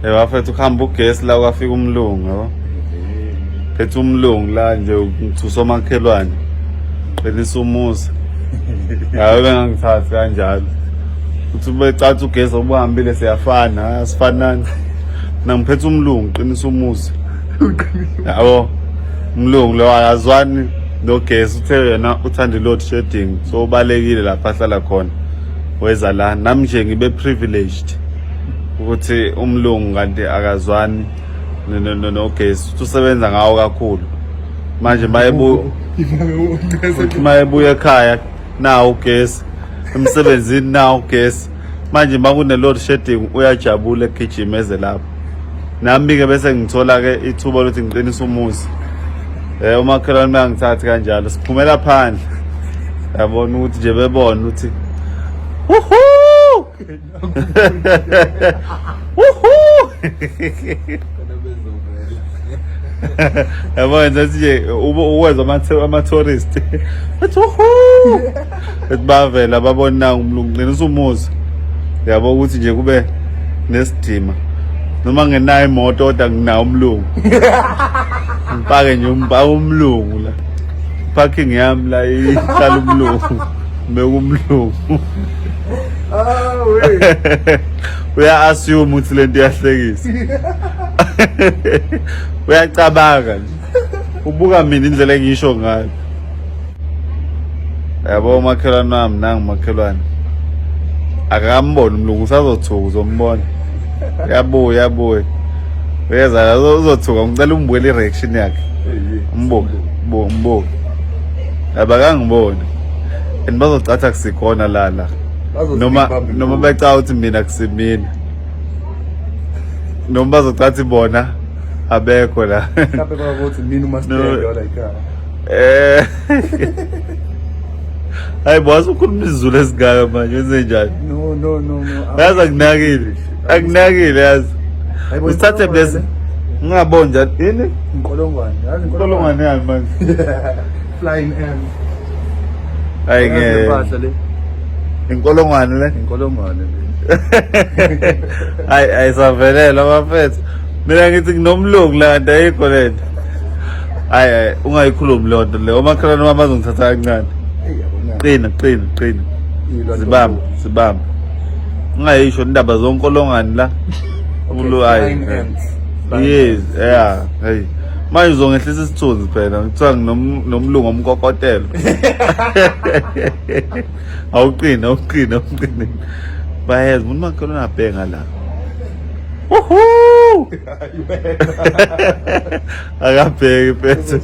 Wafethu ukuhamba ugesi la kwafika umlungu yabo. Phethe umlungu la nje usomakhelwane. Qinisa umuzi. Hayi bengangithathi kanjalo. Uthi becathi ugesi obuhambile siyafana, asifanani. Nangiphethe umlungu qinisa umuzi. Yabo. Umlungu lo akazwani nogesi uthe yena uthanda load shedding so ubalekile lapha ahlala khona. Weza la nami nje ngibe privileged ukuthi umlungu kanti akazwani nogesi usebenza ngawo kakhulu manje mayebuya ekhaya nawo ugesi emsebenzini nawo ugesi manje makune load shedding uyajabula egijimeze lapho nami ke bese ngithola ke ithuba lokuthi ngiqinise umuzi umakhelwane mangithathi kanjalo siphumela phandle yabona ukuthi nje bebona ukuthi woohoo woohoo yabona nje uwenza ama-tourist ethi woohoo ethi bavela babona umlungu qinisa umuzi yabo ukuthi nje kube nesidima noma ngenayo imoto kodwa nginawo umlungu ngipake nje umlungu la parking yami la ihlala umlungu bekumlungu uya assume ukuthi lento iyahlekisa uyacabanga nje ubuka mina indlela engisho ngayo yabo umakhelwane wami nangu umakhelwane akambona umlungu usazothuka uzombona yabuya uyeza uzothuka ngicela umbukele i-reaction yakhe umbuke abakangibona and bazocatha kusikhona lala noma becala ukuthi mina kusimina noma bazocatha ibona abekho la mhlawumbe bakuthi mina uMaster la ekhaya hayi boss ukhuluma isiZulu esigaka manje wenze njani no yazi akunakile yazi usithathe bese ngingaboni njani yini inkolongwane yazi inkolongwane yani manje flying ant hayi ke inkolongwane le hayi ayisavelela bafethu mina ngithi nginomlungu la nto ayikho lento hayi ungayikhulumi lonto le omakhelwane wami bazongithatha kancane qina zibamba ungayisho indaba zonkolongane la hayi yes yeah hey manje uzongehlisa isithunzi phela ngithiwa nomlungu omkokotelo awuqina bayenza umuntu makhelwane abhenga la woohoo akabheki phethe